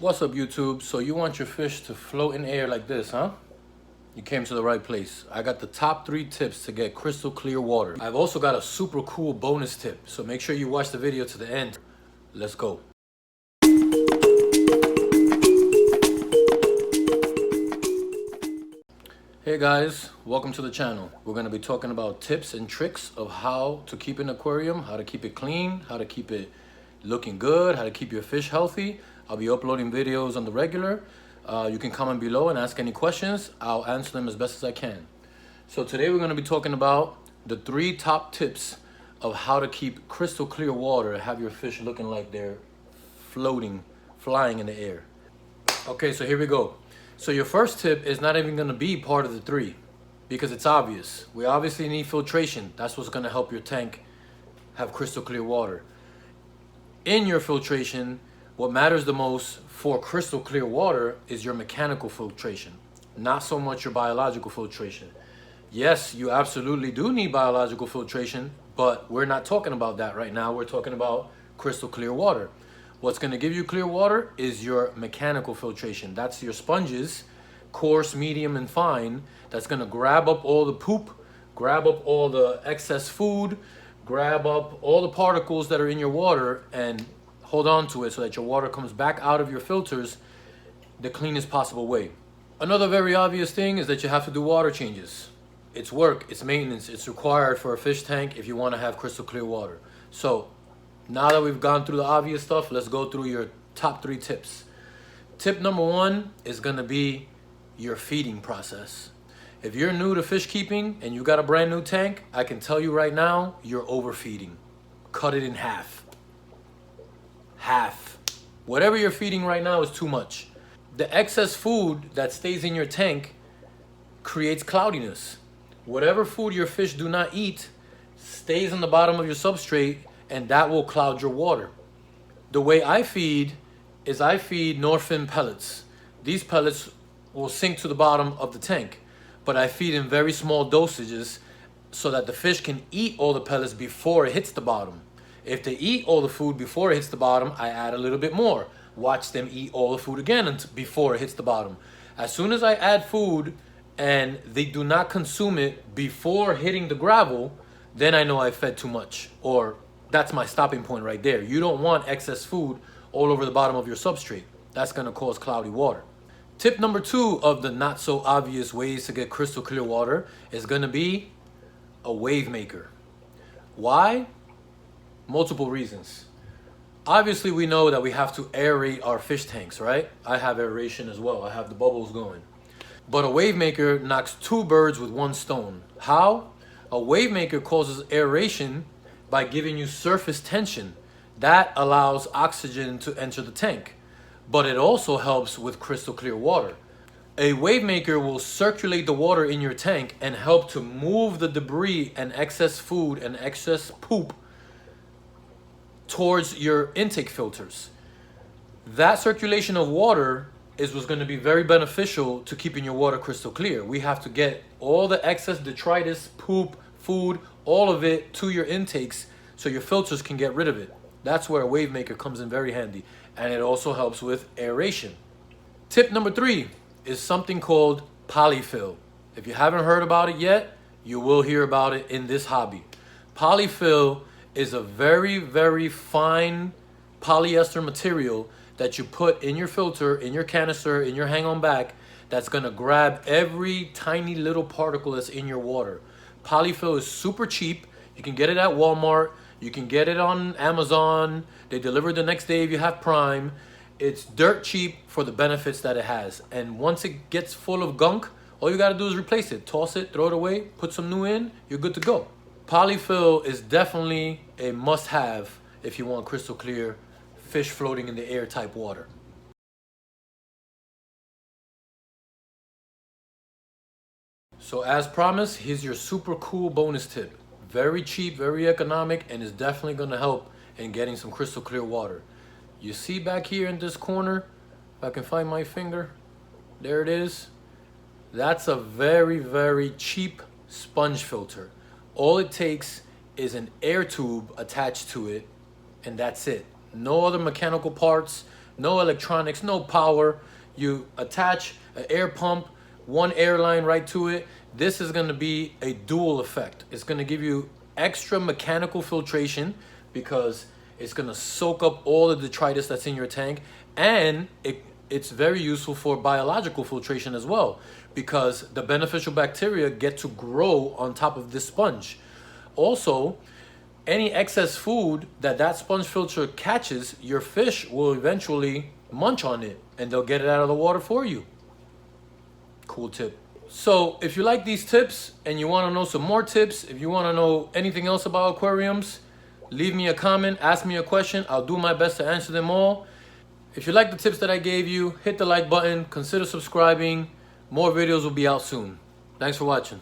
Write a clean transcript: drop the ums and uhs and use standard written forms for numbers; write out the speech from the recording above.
What's up, YouTube? So you want your fish to float in air like this, huh? You came to the right place. I got the top 3 tips to get crystal clear water. I've also got a super cool bonus tip, so make sure you watch the video to the end. Let's go. Hey guys, welcome to the channel. We're going to be talking about tips and tricks of how to keep an aquarium, how to keep it clean, how to keep it looking good, how to keep your fish healthy. I'll be uploading videos on the regular. You can comment below and ask any questions. I'll answer them as best as I can. So today we're going to be talking about the 3 top tips of how to keep crystal clear water, have your fish looking like they're floating, flying in the air. Okay, so here we go. So your first tip is not even going to be part of the 3 because it's obvious. We obviously need filtration. That's what's going to help your tank have crystal clear water. In your filtration, what matters the most for crystal clear water is your mechanical filtration, not so much your biological filtration. Yes, you absolutely do need biological filtration, but we're not talking about that right now. We're talking about crystal clear water. What's going to give you clear water is your mechanical filtration. That's your sponges, coarse, medium, and fine. That's going to grab up all the poop, grab up all the excess food, grab up all the particles that are in your water and hold on to it so that your water comes back out of your filters the cleanest possible way. Another very obvious thing is that you have to do water changes. It's work, it's maintenance, it's required for a fish tank if you want to have crystal clear water. So now that we've gone through the obvious stuff, let's go through your top 3 tips. Tip number 1 is going to be your feeding process. If you're new to fish keeping and you got a brand new tank, I can tell you right now, you're overfeeding. Cut it in half. Half. Whatever you're feeding right now is too much. The excess food that stays in your tank creates cloudiness. Whatever food your fish do not eat stays on the bottom of your substrate, and that will cloud your water. The way I feed is I feed Norfin pellets. These pellets will sink to the bottom of the tank, but I feed in very small dosages so that the fish can eat all the pellets before it hits the bottom. If they eat all the food before it hits the bottom, I add a little bit more. Watch them eat all the food again before it hits the bottom. As soon as I add food and they do not consume it before hitting the gravel, then I know I fed too much, or that's my stopping point right there. You don't want excess food all over the bottom of your substrate. That's going to cause cloudy water. Tip number 2 of the not so obvious ways to get crystal clear water is going to be a wave maker. Why? Multiple reasons. Obviously, we know that we have to aerate our fish tanks, right? I have aeration as well. I have the bubbles going. But a wave maker knocks 2 birds with 1 stone. How? A wave maker causes aeration by giving you surface tension. That allows oxygen to enter the tank. But it also helps with crystal clear water. A wave maker will circulate the water in your tank and help to move the debris and excess food and excess poop towards your intake filters. That circulation of water is what's going to be very beneficial to keeping your water crystal clear. We have to get all the excess detritus, poop, food, all of it to your intakes so your filters can get rid of it. That's where a wave maker comes in very handy, and it also helps with aeration. Tip number 3 is something called Poly-FIl. If you haven't heard about it yet, you will hear about it in this hobby. Poly-FIl is a very, very fine polyester material that you put in your filter, in your canister, in your hang-on back, that's going to grab every tiny little particle that's in your water. Poly-FIl is super cheap. You can get it at Walmart. You can get it on Amazon. They deliver the next day if you have Prime. It's dirt cheap for the benefits that it has. And once it gets full of gunk, all you got to do is replace it. Toss it, throw it away, put some new in, you're good to go. Poly-FIl is definitely a must-have if you want crystal clear, fish floating in the air type water. So as promised, here's your super cool bonus tip. Very cheap, very economic, and is definitely going to help in getting some crystal clear water. You see back here in this corner, if I can find my finger, there it is. That's a very, very cheap sponge filter. All it takes is an air tube attached to it, and that's it. No other mechanical parts, no electronics, no power. You attach an air pump, one air line right to it. This is gonna be a dual effect. It's gonna give you extra mechanical filtration because it's gonna soak up all the detritus that's in your tank, and it's very useful for biological filtration as well, because the beneficial bacteria get to grow on top of this sponge. Also, any excess food that sponge filter catches, your fish will eventually munch on it and they'll get it out of the water for you. Cool tip. So if you like these tips and you want to know some more tips, if you want to know anything else about aquariums, leave me a comment, ask me a question. I'll do my best to answer them all. If you like the tips that I gave you, hit the like button, consider subscribing. More videos will be out soon. Thanks for watching.